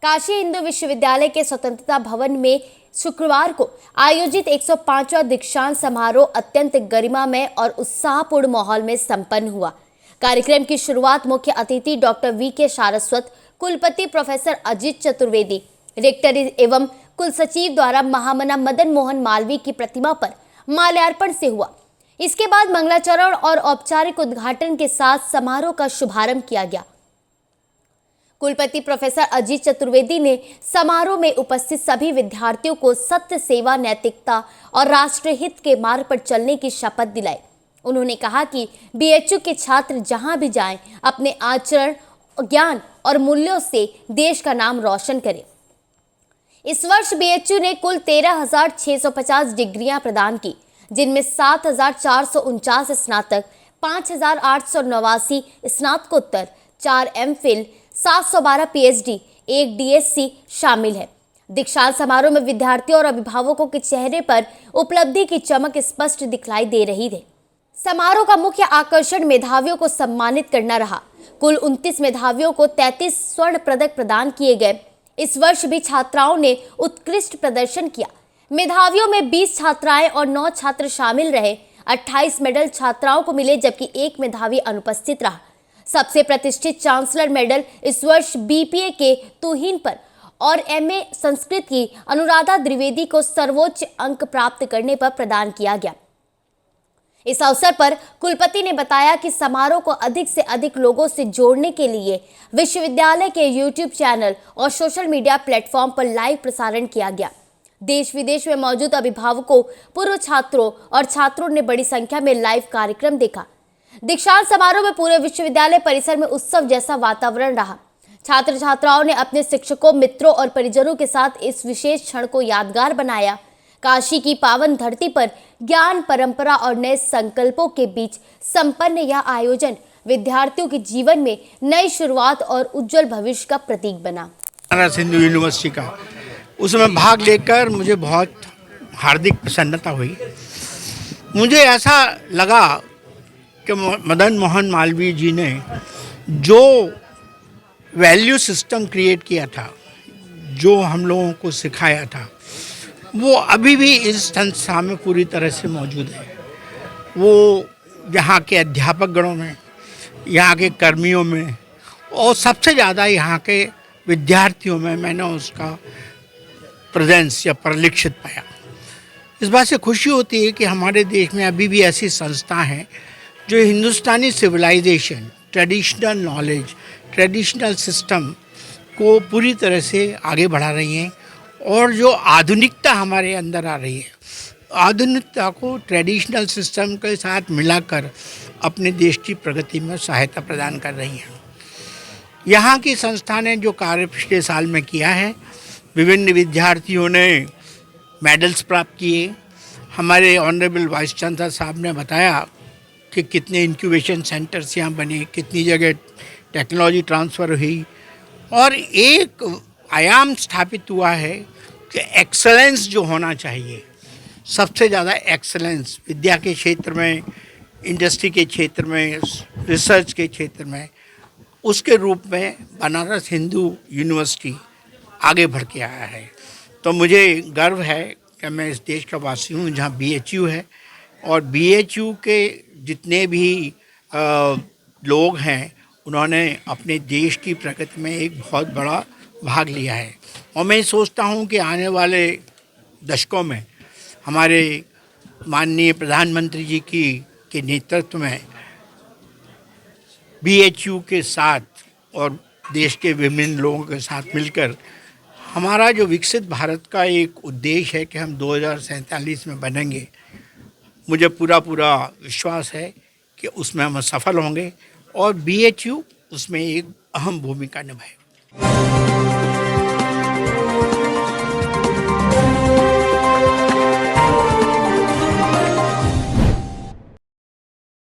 काशी हिंदू विश्वविद्यालय के स्वतंत्रता भवन में शुक्रवार को आयोजित 105वां दीक्षांत समारोह अत्यंत गरिमामय और उत्साहपूर्ण माहौल में संपन्न हुआ। कार्यक्रम की शुरुआत मुख्य अतिथि डॉक्टर वी.के. सारस्वत, कुलपति प्रोफेसर अजीत चतुर्वेदी, रेक्टर एवं कुलसचिव द्वारा महामना मदन मोहन मालवीय की प्रतिमा पर माल्यार्पण से हुआ। इसके बाद मंगलाचरण और औपचारिक उद्घाटन के साथ समारोह का शुभारंभ किया गया। कुलपति प्रोफेसर अजीत चतुर्वेदी ने समारोह में उपस्थित सभी विद्यार्थियों को सत्य, सेवा, नैतिकता और राष्ट्रहित के मार्ग पर चलने की शपथ दिलाई। उन्होंने कहा कि बीएचयू के छात्र जहां भी जाएं, अपने आचरण, ज्ञान और मूल्यों से देश का नाम रोशन करें। इस वर्ष बीएचयू ने कुल 13,650 डिग्रियां प्रदान की, जिनमें 7,449 स्नातक, 5,889 स्नातकोत्तर, 4 एमफिल, 712 पीएचडी, 1 डीएससी शामिल है। दीक्षांत समारोह में विद्यार्थियों और अभिभावकों के चेहरे पर उपलब्धि की चमक स्पष्ट दिखलाई दे रही थी। समारोह का मुख्य आकर्षण मेधावियों को सम्मानित करना रहा। कुल 29 मेधावियों को 33 स्वर्ण पदक प्रदान किए गए। इस वर्ष भी छात्राओं ने उत्कृष्ट प्रदर्शन किया। मेधावियों में 20 छात्राएं और 9 छात्र शामिल रहे। 28 मेडल छात्राओं को मिले, जबकि 1 मेधावी अनुपस्थित रहा। सबसे प्रतिष्ठित चांसलर मेडल इस वर्ष बीपीए के तुहिन पर और एमए संस्कृत की अनुराधा द्विवेदी को सर्वोच्च अंक प्राप्त करने पर प्रदान किया गया। इस अवसर पर कुलपति ने बताया कि समारोह को अधिक से अधिक लोगों से जोड़ने के लिए विश्वविद्यालय के यूट्यूब चैनल और सोशल मीडिया प्लेटफॉर्म पर लाइव प्रसारण किया गया। देश विदेश में मौजूद अभिभावकों, पूर्व छात्रों और छात्रों ने बड़ी संख्या में लाइव कार्यक्रम देखा। दीक्षांत समारोह में पूरे विश्वविद्यालय परिसर में उत्सव जैसा वातावरण रहा। छात्र छात्राओं ने अपने शिक्षकों, मित्रों और परिजनों के साथ इस विशेष क्षण को यादगार बनाया। काशी की पावन धरती पर ज्ञान, परंपरा और नए संकल्पों के बीच संपन्न यह आयोजन विद्यार्थियों के जीवन में नई शुरुआत और उज्जवल भविष्य का प्रतीक बना। हिंदू यूनिवर्सिटी का उसमें भाग लेकर मुझे बहुत हार्दिक प्रसन्नता हुई। मुझे ऐसा लगा कि मदन मोहन मालवीय जी ने जो वैल्यू सिस्टम क्रिएट किया था, जो हम लोगों को सिखाया था, वो अभी भी इस संस्था में पूरी तरह से मौजूद है। वो यहाँ के अध्यापक गणों में, यहाँ के कर्मियों में और सबसे ज़्यादा यहाँ के विद्यार्थियों में मैंने उसका प्रेजेंस या परिलक्षित पाया। इस बात से खुशी होती है कि हमारे देश में अभी भी ऐसी संस्था हैं जो हिंदुस्तानी civilisation, traditional knowledge, traditional system को पूरी तरह से आगे बढ़ा रही हैं और जो आधुनिकता हमारे अंदर आ रही है, आधुनिकता को ट्रेडिशनल सिस्टम के साथ मिलाकर अपने देश की प्रगति में सहायता प्रदान कर रही हैं। यहाँ की संस्था ने जो कार्य पिछले साल में किया है, विभिन्न विद्यार्थियों ने मेडल्स प्राप्त किए। हमारे ऑनरेबल वाइस चांसलर साहब ने बताया कि कितने इंक्यूबेशन सेंटर्स यहाँ बने, कितनी जगह टेक्नोलॉजी ट्रांसफ़र हुई और एक आयाम स्थापित हुआ है कि एक्सेलेंस जो होना चाहिए, सबसे ज़्यादा एक्सेलेंस विद्या के क्षेत्र में, इंडस्ट्री के क्षेत्र में, रिसर्च के क्षेत्र में, उसके रूप में बनारस हिंदू यूनिवर्सिटी आगे बढ़ के आया है। तो मुझे गर्व है कि मैं इस देश का वासी हूँ जहाँ बीएचयू है और बीएचयू के जितने भी लोग हैं, उन्होंने अपने देश की प्रगति में एक बहुत बड़ा भाग लिया है। और मैं सोचता हूँ कि आने वाले दशकों में हमारे माननीय प्रधानमंत्री जी के नेतृत्व में बीएचयू के साथ और देश के विभिन्न लोगों के साथ मिलकर हमारा जो विकसित भारत का एक उद्देश्य है कि हम 2047 में बनेंगे, मुझे पूरा विश्वास है कि उसमें हम सफल होंगे और बीएचयू उसमें एक अहम भूमिका निभाएगा।